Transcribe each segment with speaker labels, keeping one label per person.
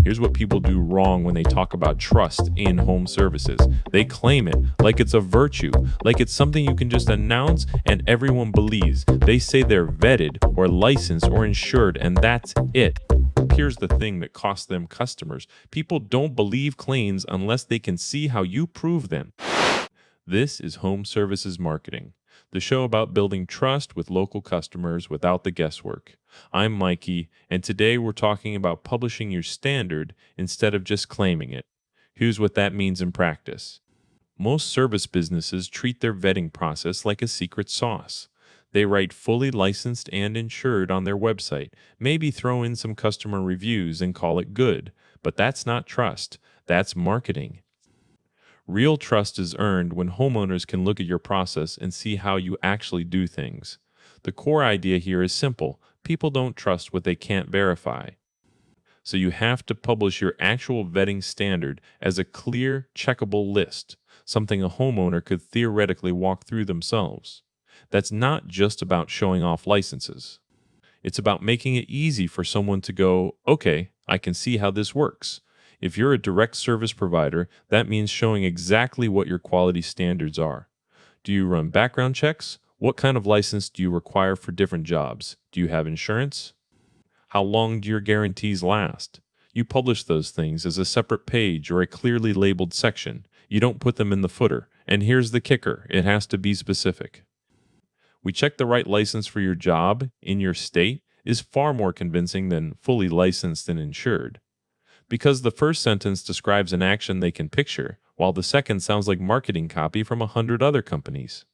Speaker 1: Here's what people do wrong when they talk about trust in home services. They claim it like it's a virtue, like it's something you can just announce and everyone believes. They say they're vetted or licensed or insured, and that's it. Here's the thing that costs them customers. People don't believe claims unless they can see how you prove them. This is Home Services Marketing, the show about building trust with local customers without the guesswork. I'm Mikey, and today we're talking about publishing your standard instead of just claiming it. Here's what that means in practice. Most service businesses treat their vetting process like a secret sauce. They write fully licensed and insured on their website, maybe throw in some customer reviews and call it good. But that's not trust, that's marketing. Real trust is earned when homeowners can look at your process and see how you actually do things. The core idea here is simple. People don't trust what they can't verify. So you have to publish your actual vetting standard as a clear, checkable list, something a homeowner could theoretically walk through themselves. That's not just about showing off licenses. It's about making it easy for someone to go, okay, I can see how this works. If you're a direct service provider, that means showing exactly what your quality standards are. Do you run background checks? What kind of license do you require for different jobs? Do you have insurance? How long do your guarantees last? You publish those things as a separate page or a clearly labeled section. You don't put them in the footer. And here's the kicker, it has to be specific. We check the right license for your job in your state is far more convincing than fully licensed and insured. Because the first sentence describes an action they can picture, while the second sounds like marketing copy from 100 other companies.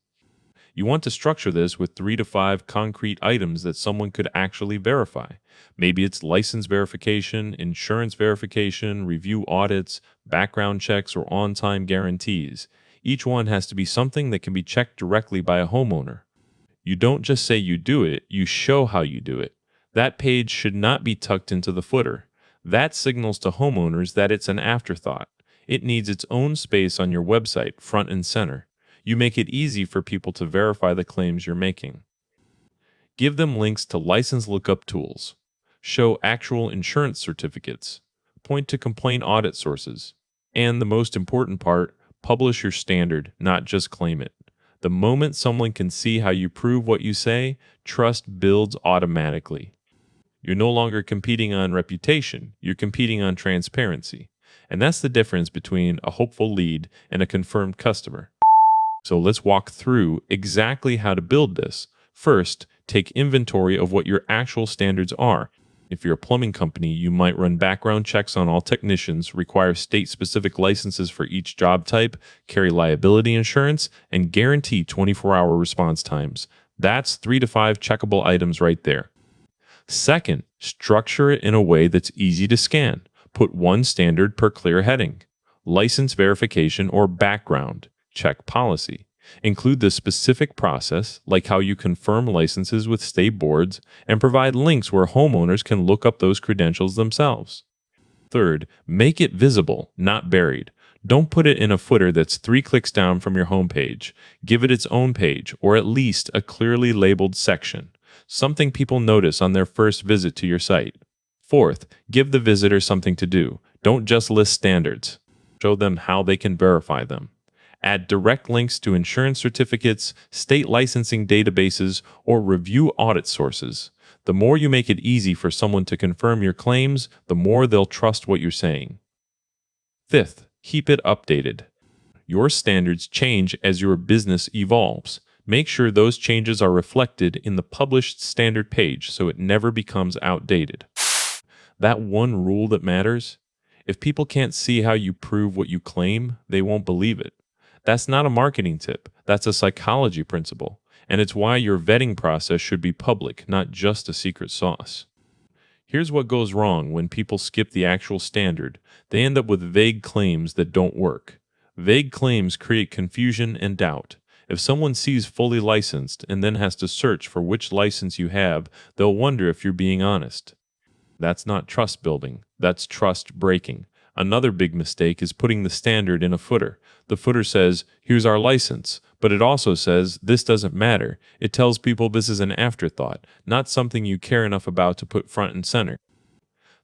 Speaker 1: You want to structure this with 3 to 5 concrete items that someone could actually verify. Maybe it's license verification, insurance verification, review audits, background checks, or on-time guarantees. Each one has to be something that can be checked directly by a homeowner. You don't just say you do it, you show how you do it. That page should not be tucked into the footer. That signals to homeowners that it's an afterthought. It needs its own space on your website, front and center. You make it easy for people to verify the claims you're making. Give them links to license lookup tools. Show actual insurance certificates. Point to complaint audit sources. And the most important part, publish your standard, not just claim it. The moment someone can see how you prove what you say, trust builds automatically. You're no longer competing on reputation, you're competing on transparency. And that's the difference between a hopeful lead and a confirmed customer. So let's walk through exactly how to build this. First, take inventory of what your actual standards are. If you're a plumbing company, you might run background checks on all technicians, require state-specific licenses for each job type, carry liability insurance, and guarantee 24-hour response times. That's 3 to 5 checkable items right there. Second, structure it in a way that's easy to scan. Put one standard per clear heading. License verification or background check policy. Include the specific process, like how you confirm licenses with state boards, and provide links where homeowners can look up those credentials themselves. Third, make it visible, not buried. Don't put it in a footer that's 3 clicks down from your homepage. Give it its own page, or at least a clearly labeled section. Something people notice on their first visit to your site. Fourth, give the visitor something to do. Don't just list standards. Show them how they can verify them. Add direct links to insurance certificates, state licensing databases, or review audit sources. The more you make it easy for someone to confirm your claims, the more they'll trust what you're saying. Fifth, keep it updated. Your standards change as your business evolves. Make sure those changes are reflected in the published standard page so it never becomes outdated. That one rule that matters? If people can't see how you prove what you claim, they won't believe it. That's not a marketing tip, that's a psychology principle, and it's why your vetting process should be public, not just a secret sauce. Here's what goes wrong when people skip the actual standard. They end up with vague claims that don't work. Vague claims create confusion and doubt. If someone sees fully licensed and then has to search for which license you have, they'll wonder if you're being honest. That's not trust building, that's trust breaking. Another big mistake is putting the standard in a footer. The footer says, here's our license, but it also says, this doesn't matter. It tells people this is an afterthought, not something you care enough about to put front and center.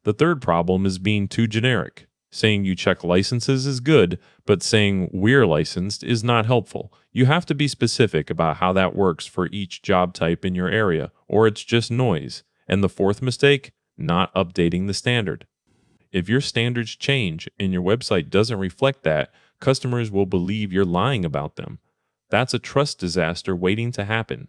Speaker 1: The third problem is being too generic. Saying you check licenses is good, but saying we're licensed is not helpful. You have to be specific about how that works for each job type in your area, or it's just noise. And the fourth mistake, not updating the standard. If your standards change and your website doesn't reflect that, customers will believe you're lying about them. That's a trust disaster waiting to happen.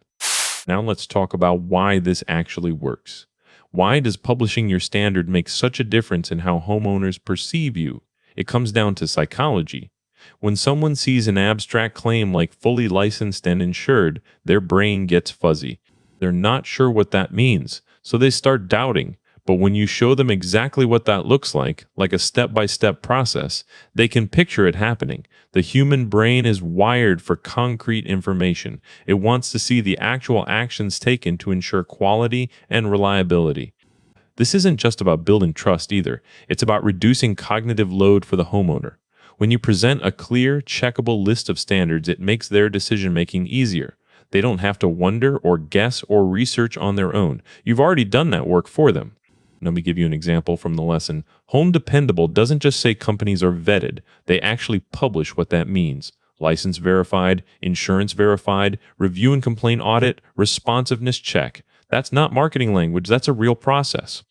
Speaker 1: Now let's talk about why this actually works. Why does publishing your standard make such a difference in how homeowners perceive you? It comes down to psychology. When someone sees an abstract claim like fully licensed and insured, their brain gets fuzzy. They're not sure what that means, so they start doubting. But when you show them exactly what that looks like a step-by-step process, they can picture it happening. The human brain is wired for concrete information. It wants to see the actual actions taken to ensure quality and reliability. This isn't just about building trust either. It's about reducing cognitive load for the homeowner. When you present a clear, checkable list of standards, it makes their decision-making easier. They don't have to wonder or guess or research on their own. You've already done that work for them. Let me give you an example from the lesson. Home Dependable doesn't just say companies are vetted. They actually publish what that means. License verified, insurance verified, review and complaint audit, responsiveness check. That's not marketing language. That's a real process.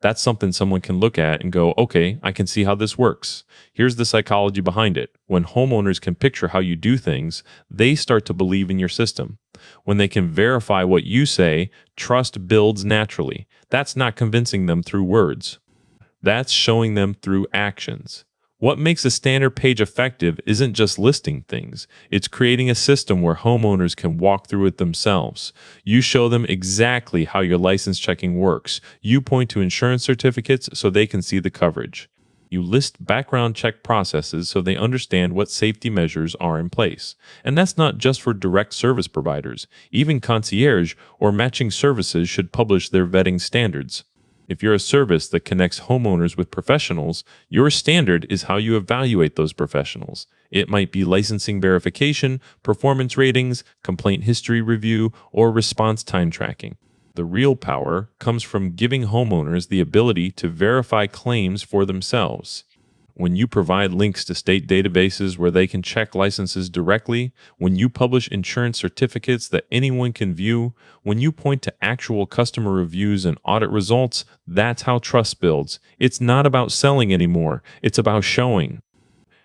Speaker 1: That's something someone can look at and go, okay, I can see how this works. Here's the psychology behind it. When homeowners can picture how you do things, they start to believe in your system. When they can verify what you say, trust builds naturally. That's not convincing them through words. That's showing them through actions. What makes a standard page effective isn't just listing things. It's creating a system where homeowners can walk through it themselves. You show them exactly how your license checking works. You point to insurance certificates so they can see the coverage. You list background check processes so they understand what safety measures are in place. And that's not just for direct service providers. Even concierge or matching services should publish their vetting standards. If you're a service that connects homeowners with professionals, your standard is how you evaluate those professionals. It might be licensing verification, performance ratings, complaint history review, or response time tracking. The real power comes from giving homeowners the ability to verify claims for themselves. When you provide links to state databases where they can check licenses directly, when you publish insurance certificates that anyone can view, when you point to actual customer reviews and audit results, that's how trust builds. It's not about selling anymore, it's about showing.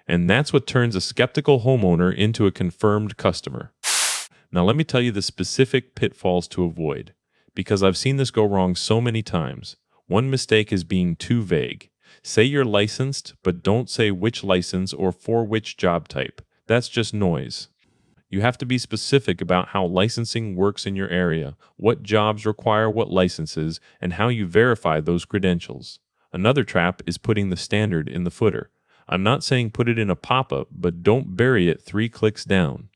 Speaker 1: And that's what turns a skeptical homeowner into a confirmed customer. Now let me tell you the specific pitfalls to avoid, because I've seen this go wrong so many times. One mistake is being too vague. Say you're licensed, but don't say which license or for which job type. That's just noise. You have to be specific about how licensing works in your area, what jobs require what licenses, and how you verify those credentials. Another trap is putting the standard in the footer. I'm not saying put it in a pop-up, but don't bury it 3 clicks down.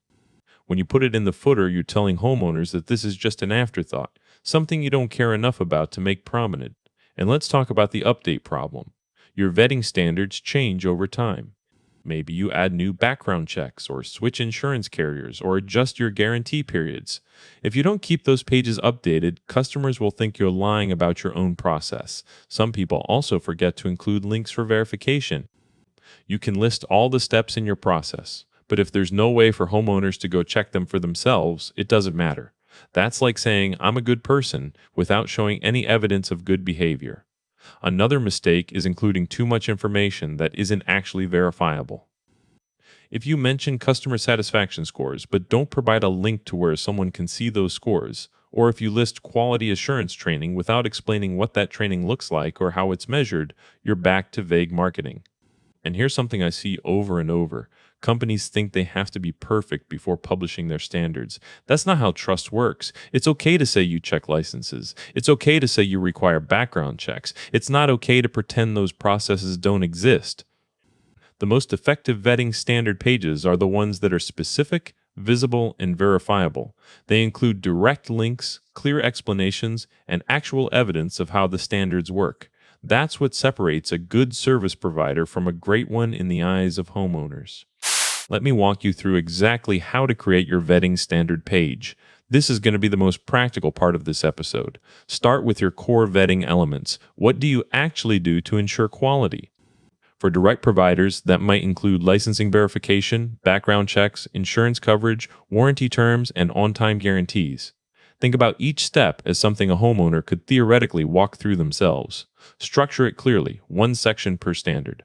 Speaker 1: When you put it in the footer, you're telling homeowners that this is just an afterthought, something you don't care enough about to make prominent. And let's talk about the update problem. Your vetting standards change over time. Maybe you add new background checks or switch insurance carriers or adjust your guarantee periods. If you don't keep those pages updated, customers will think you're lying about your own process. Some people also forget to include links for verification. You can list all the steps in your process, but if there's no way for homeowners to go check them for themselves, it doesn't matter. That's like saying I'm a good person without showing any evidence of good behavior. Another mistake is including too much information that isn't actually verifiable. If you mention customer satisfaction scores but don't provide a link to where someone can see those scores, or if you list quality assurance training without explaining what that training looks like or how it's measured, you're back to vague marketing. And here's something I see over and over. Companies think they have to be perfect before publishing their standards. That's not how trust works. It's okay to say you check licenses. It's okay to say you require background checks. It's not okay to pretend those processes don't exist. The most effective vetting standard pages are the ones that are specific, visible, and verifiable. They include direct links, clear explanations, and actual evidence of how the standards work. That's what separates a good service provider from a great one in the eyes of homeowners. Let me walk you through exactly how to create your vetting standard page. This is going to be the most practical part of this episode. Start with your core vetting elements. What do you actually do to ensure quality? For direct providers, that might include licensing verification, background checks, insurance coverage, warranty terms, and on-time guarantees. Think about each step as something a homeowner could theoretically walk through themselves. Structure it clearly, one section per standard.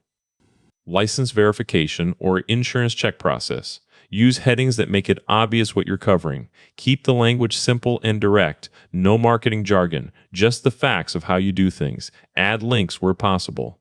Speaker 1: License verification or insurance check process. Use headings that make it obvious what you're covering. Keep the language simple and direct. No marketing jargon, just the facts of how you do things. Add links where possible.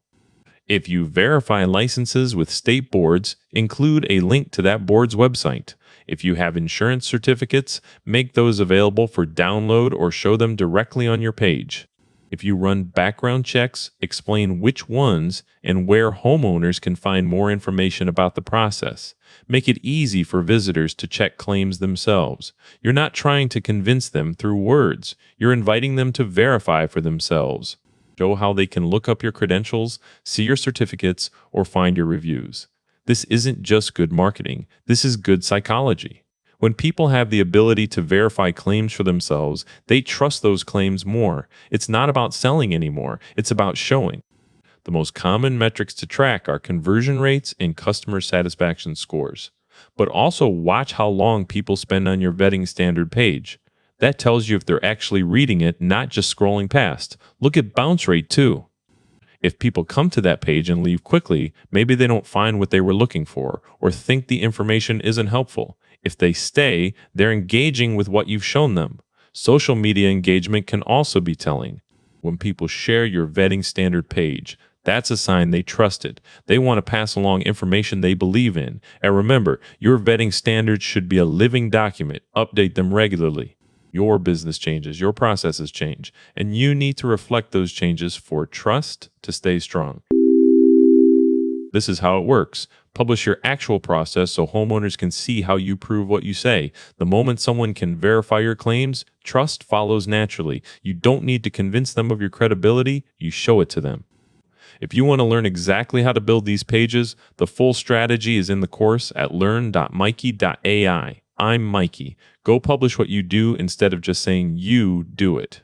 Speaker 1: If you verify licenses with state boards, include a link to that board's website. If you have insurance certificates, make those available for download or show them directly on your page. If you run background checks, explain which ones and where homeowners can find more information about the process. Make it easy for visitors to check claims themselves. You're not trying to convince them through words. You're inviting them to verify for themselves. Show how they can look up your credentials, see your certificates, or find your reviews. This isn't just good marketing. This is good psychology. When people have the ability to verify claims for themselves, they trust those claims more. It's not about selling anymore. It's about showing. The most common metrics to track are conversion rates and customer satisfaction scores. But also watch how long people spend on your vetting standard page. That tells you if they're actually reading it, not just scrolling past. Look at bounce rate too. If people come to that page and leave quickly, maybe they don't find what they were looking for or think the information isn't helpful. If they stay, they're engaging with what you've shown them. Social media engagement can also be telling. When people share your vetting standard page, that's a sign they trust it. They want to pass along information they believe in. And remember, your vetting standards should be a living document. Update them regularly. Your business changes, your processes change, and you need to reflect those changes for trust to stay strong. This is how it works. Publish your actual process so homeowners can see how you prove what you say. The moment someone can verify your claims, trust follows naturally. You don't need to convince them of your credibility, you show it to them. If you want to learn exactly how to build these pages, the full strategy is in the course at learn.mikey.ai. I'm Mikey. Go publish what you do instead of just saying you do it.